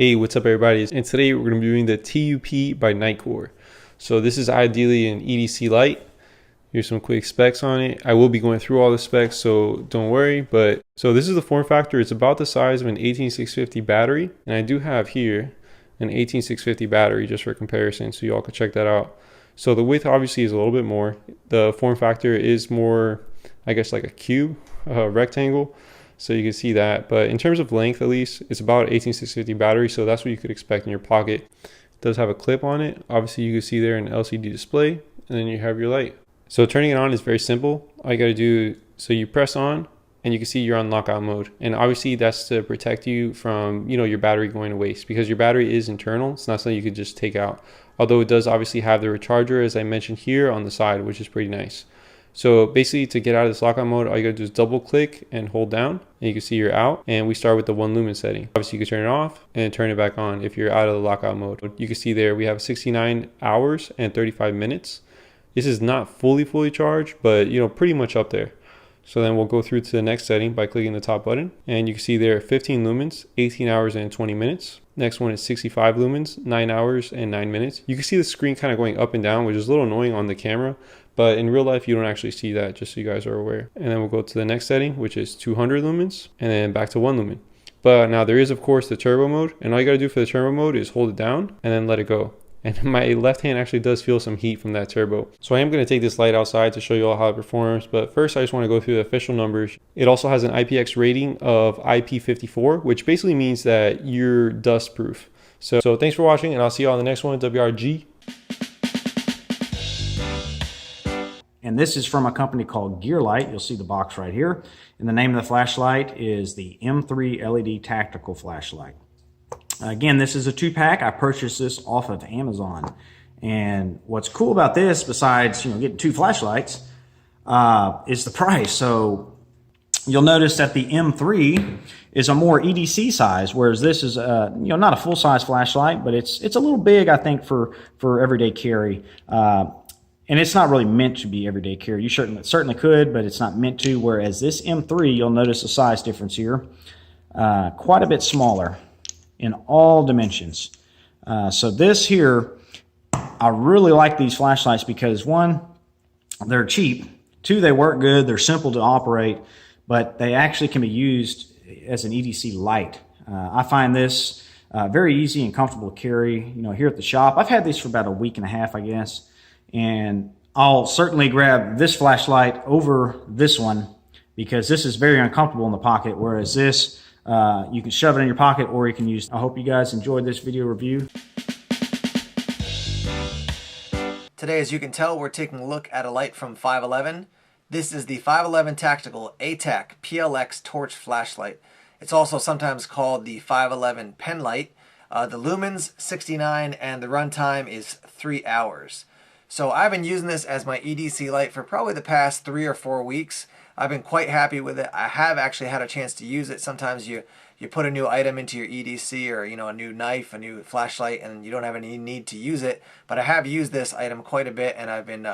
Hey, what's up everybody? And today we're going to be doing the TUP by Nitecore. So this is ideally an EDC light. Here's some quick specs on it. I will be going through all the specs, so don't worry. But so this is the form factor. It's about the size of an 18650 battery. And I do have here an 18650 battery just for comparison, so y'all can check that out. So the width obviously is a little bit more. The form factor is more, I guess, like a cube, a rectangle. So you can see that, but in terms of length, at least, it's about 18650 battery, so that's what you could expect in your pocket. It does have a clip on it. Obviously, you can see there an LCD display, and then you have your light. So turning it on is very simple. All you gotta do, so you press on, and you can see you're on lockout mode. And obviously, that's to protect you from, your battery going to waste, because your battery is internal. It's not something you could just take out. Although it does obviously have the recharger, as I mentioned here, on the side, which is pretty nice. So basically, to get out of this lockout mode, all you gotta do is double click and hold down, and you can see you're out. And we start with the 1 lumen setting. Obviously, you can turn it off and turn it back on if you're out of the lockout mode. You can see there we have 69 hours and 35 minutes. This is not fully charged, but pretty much up there. So then we'll go through to the next setting by clicking the top button, and you can see there 15 lumens, 18 hours and 20 minutes. Next one is 65 lumens, 9 hours and 9 minutes. You can see the screen kind of going up and down, which is a little annoying on the camera, but in real life you don't actually see that, just so you guys are aware. And then we'll go to the next setting, which is 200 lumens, and then back to 1 lumen. But now there is of course the turbo mode, and all you gotta do for the turbo mode is hold it down and then let it go. And my left hand actually does feel some heat from that turbo. So I am going to take this light outside to show you all how it performs. But first I just want to go through the official numbers. It also has an IPX rating of IP54, which basically means that you're dust proof. So thanks for watching, and I'll see you on the next one. WRG. And this is from a company called GearLight. You'll see the box right here. And the name of the flashlight is the M3 LED Tactical Flashlight. Again, this is a 2-pack. I purchased this off of Amazon. And what's cool about this, besides getting 2 flashlights, is the price. So you'll notice that the M3 is a more EDC size, whereas this is not a full-size flashlight, but it's a little big, I think, for everyday carry. And it's not really meant to be everyday carry. You certainly could, but it's not meant to. Whereas this M3, you'll notice a size difference here, quite a bit smaller in all dimensions. So this here, I really like these flashlights because 1, they're cheap. 2, they work good. They're simple to operate, but they actually can be used as an EDC light. I find this very easy and comfortable to carry. Here at the shop, I've had these for about a week and a half, I guess, and I'll certainly grab this flashlight over this one because this is very uncomfortable in the pocket, whereas this, you can shove it in your pocket or you can use. I hope you guys enjoyed this video review. Today, as you can tell, we're taking a look at a light from 511. This is the 511 Tactical ATAC PLX Torch Flashlight. It's also sometimes called the 511 Penlight. The lumens 69 and the runtime is 3 hours. So I've been using this as my EDC light for probably the past 3 or 4 weeks. I've been quite happy with it. I have actually had a chance to use it. Sometimes you put a new item into your EDC, or a new knife, a new flashlight, and you don't have any need to use it. But I have used this item quite a bit, and I've been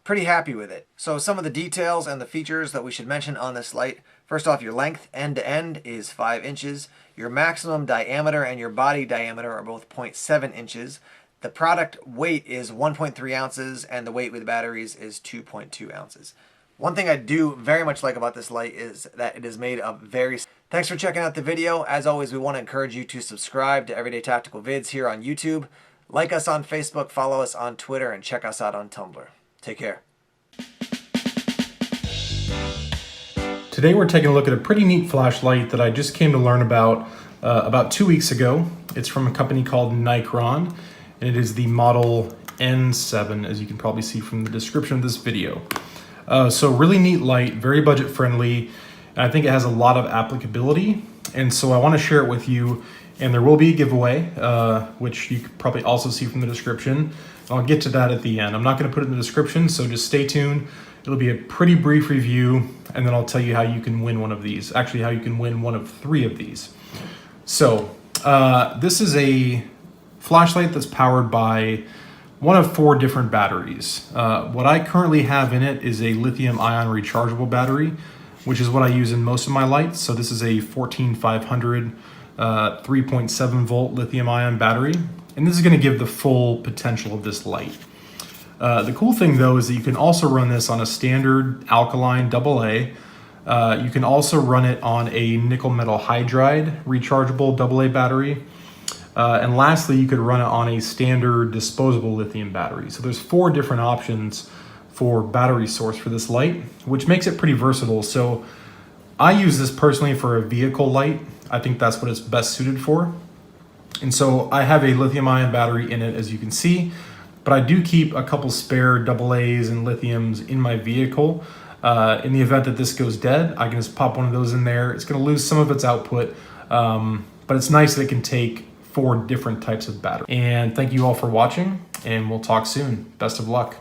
pretty happy with it. So some of the details and the features that we should mention on this light. First off, your length end to end is 5 inches. Your maximum diameter and your body diameter are both 0.7 inches. The product weight is 1.3 ounces, and the weight with the batteries is 2.2 ounces. One thing I do very much like about this light is that it is made of very... Thanks for checking out the video. As always, we want to encourage you to subscribe to Everyday Tactical Vids here on YouTube. Like us on Facebook, follow us on Twitter, and check us out on Tumblr. Take care. Today we're taking a look at a pretty neat flashlight that I just came to learn about 2 weeks ago. It's from a company called NICRON, and it is the model N7, as you can probably see from the description of this video. So really neat light, very budget friendly, and I think it has a lot of applicability, and so I want to share it with you. And there will be a giveaway, which you could probably also see from the description. I'll get to that at the end. I'm not going to put it in the description, so just stay tuned. It'll be a pretty brief review, and then I'll tell you how you can win one of these. Actually, how you can win one of 3 of these. So this is a flashlight that's powered by one of 4 different batteries. What I currently have in it is a lithium-ion rechargeable battery, which is what I use in most of my lights. So this is a 14500 3.7 volt lithium ion battery. And this is going to give the full potential of this light. The cool thing though is that you can also run this on a standard alkaline AA. You can also run it on a nickel metal hydride rechargeable AA battery. And lastly, you could run it on a standard disposable lithium battery. So there's 4 different options for battery source for this light, which makes it pretty versatile. So I use this personally for a vehicle light. I think that's what it's best suited for. And so I have a lithium ion battery in it, as you can see, but I do keep a couple spare AA's and lithiums in my vehicle. In the event that this goes dead, I can just pop one of those in there. It's going to lose some of its output, but it's nice that it can take 4 different types of battery. And thank you all for watching, and we'll talk soon. Best of luck.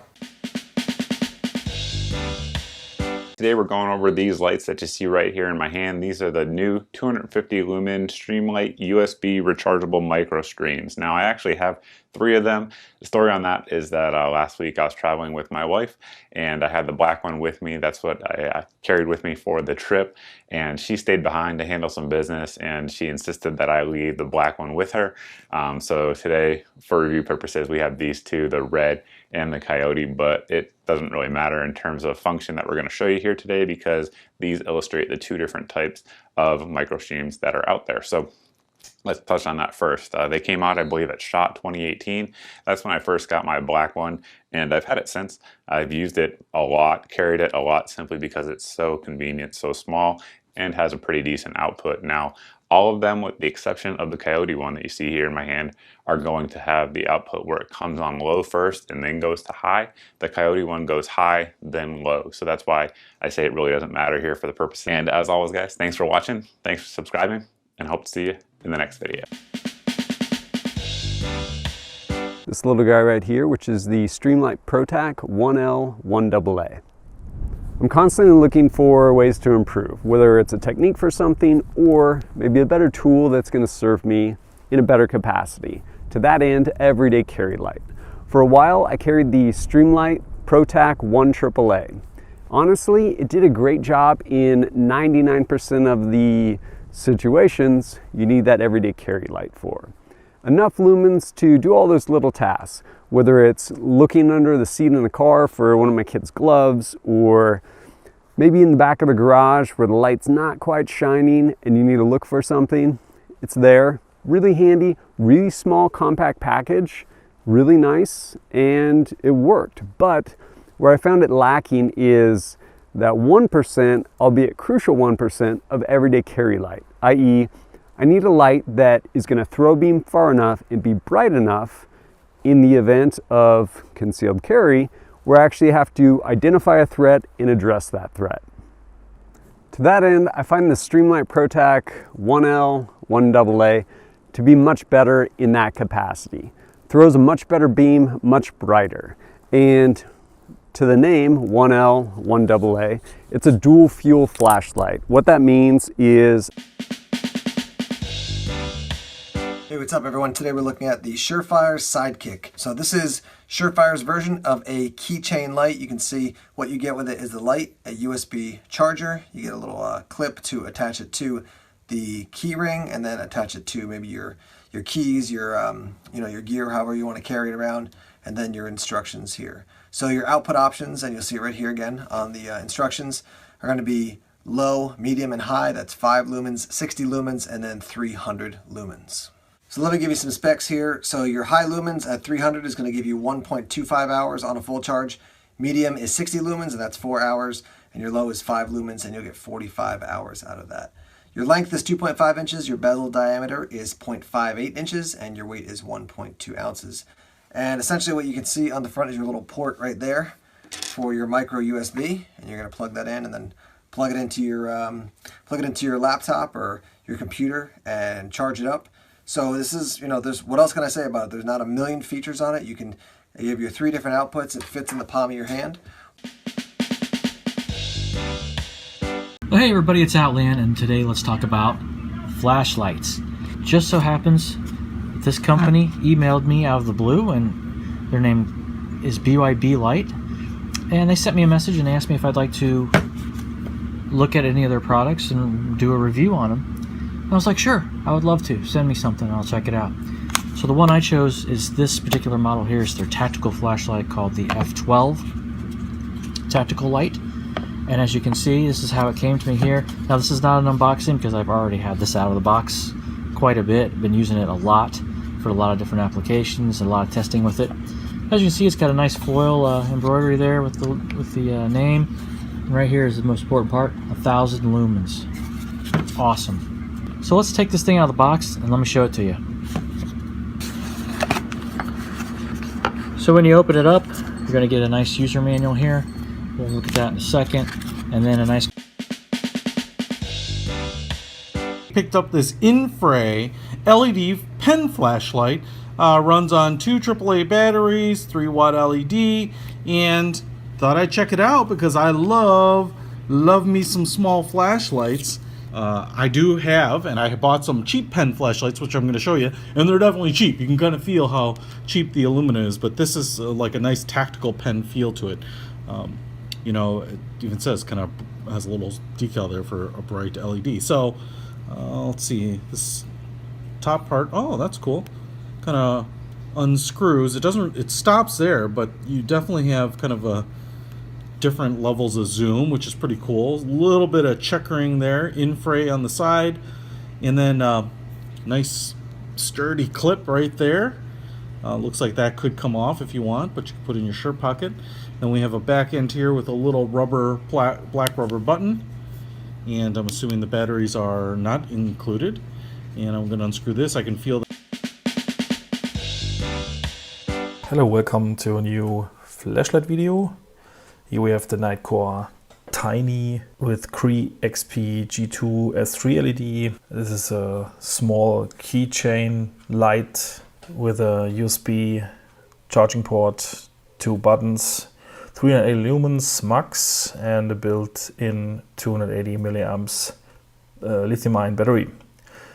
Today we're going over these lights that you see right here in my hand. These are the new 250 lumen Streamlight USB rechargeable MicroStreams. Now I actually have 3 of them. The story on that is that last week I was traveling with my wife and I had the black one with me. That's what I carried with me for the trip, and she stayed behind to handle some business and she insisted that I leave the black one with her. So today, for review purposes, we have these 2, the red and the Coyote, but it doesn't really matter in terms of function that we're going to show you here today because these illustrate the 2 different types of MicroStreams that are out there. So let's touch on that first. They came out, I believe, at SHOT 2018. That's when I first got my black one, and I've had it since. I've used it a lot, carried it a lot, simply because it's so convenient, so small, and has a pretty decent output. Now, all of them, with the exception of the Coyote one that you see here in my hand, are going to have the output where it comes on low first and then goes to high. The Coyote one goes high, then low. So that's why I say it really doesn't matter here for the purpose. And as always, guys, thanks for watching, thanks for subscribing, and hope to see you in the next video. This little guy right here, which is the Streamlight ProTac 1L 1AA. I'm constantly looking for ways to improve, whether it's a technique for something or maybe a better tool that's going to serve me in a better capacity. To that end, everyday carry light. For a while, I carried the Streamlight ProTac 1AAA. Honestly, it did a great job in 99% of the situations you need that everyday carry light for. Enough lumens to do all those little tasks, whether it's looking under the seat in the car for one of my kids' gloves, or maybe in the back of the garage where the light's not quite shining and you need to look for something. It's there, really handy, really small compact package, really nice, and it worked. But where I found it lacking is that 1%, albeit crucial 1% of everyday carry light, i.e. I need a light that is going to throw beam far enough and be bright enough in the event of concealed carry, where I actually have to identify a threat and address that threat. To that end, I find the Streamlight ProTac 1L 1AA to be much better in that capacity. Throws a much better beam, much brighter. And to the name 1L 1AA, it's a dual fuel flashlight. What that means is... Hey, what's up everyone? Today we're looking at the SureFire Sidekick. So this is SureFire's version of a keychain light. You can see what you get with it is the light, a USB charger. You get a little clip to attach it to the key ring, and then attach it to maybe your keys, your your gear, however you want to carry it around, and then your instructions here. So your output options, and you'll see it right here again on the instructions, are going to be low, medium, and high. That's 5 lumens, 60 lumens, and then 300 lumens. So let me give you some specs here. So your high lumens at 300 is going to give you 1.25 hours on a full charge. Medium is 60 lumens, and that's 4 hours. And your low is 5 lumens, and you'll get 45 hours out of that. Your length is 2.5 inches. Your bezel diameter is 0.58 inches, and your weight is 1.2 ounces. And essentially what you can see on the front is your little port right there for your micro USB. And you're going to plug that in and then plug it into your laptop or your computer and charge it up. So this is, there's, what else can I say about it? There's not a million features on it. You have your 3 different outputs. It fits in the palm of your hand. Well, hey everybody, it's Outland, and today let's talk about flashlights. Just so happens this company emailed me out of the blue, and their name is BYB Light, and they sent me a message and asked me if I'd like to look at any of their products and do a review on them. I was like, sure, I would love to. Send me something and I'll check it out. So the one I chose is this particular model here. It's their tactical flashlight called the F12 Tactical Light. And as you can see, this is how it came to me here. Now this is not an unboxing because I've already had this out of the box quite a bit. Been using it a lot for a lot of different applications and a lot of testing with it. As you can see, it's got a nice foil embroidery there with the name. And right here is the most important part, 1,000 lumens. Awesome. So let's take this thing out of the box and let me show it to you. So when you open it up, you're going to get a nice user manual here. We'll look at that in a second. And then a nice... Picked up this Infray LED pen flashlight. Runs on 2 AAA batteries, 3-watt LED, and thought I'd check it out because I love me some small flashlights. I do have, and I bought some cheap pen flashlights, which I'm going to show you, and they're definitely cheap. You can kind of feel how cheap the aluminum is, but this is like a nice tactical pen feel to it. You know, it even says kind of has a little decal there for a bright LED. So let's see, this top part, oh, that's cool. Kind of unscrews. It stops there, but you definitely have kind of a different levels of zoom, which is pretty cool. A little bit of checkering there, Infray on the side, and then nice sturdy clip right there. Looks like that could come off if you want, but you can put it in your shirt pocket. Then we have a back end here with a little rubber black rubber button, and I'm assuming the batteries are not included. And I'm going to unscrew this. I can feel that. Hello, welcome to a new flashlight video. Here we have the Nitecore TINI with Cree XP G2 S3 LED. This is a small keychain light with a USB charging port, 2 buttons, 380 lumens max, and a built-in 280 milliamps lithium-ion battery.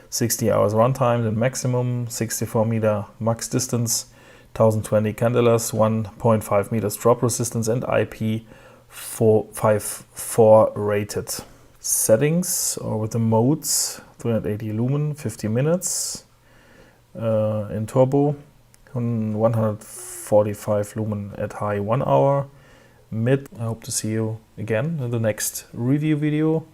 60 hours runtime, the maximum, 64 meter max distance, 1020 candelas, 1.5 meters drop resistance, and IP454 rated. Settings, or with the modes, 380 lumen, 50 minutes in turbo, 145 lumen at high, 1 hour. Mid, I hope to see you again in the next review video.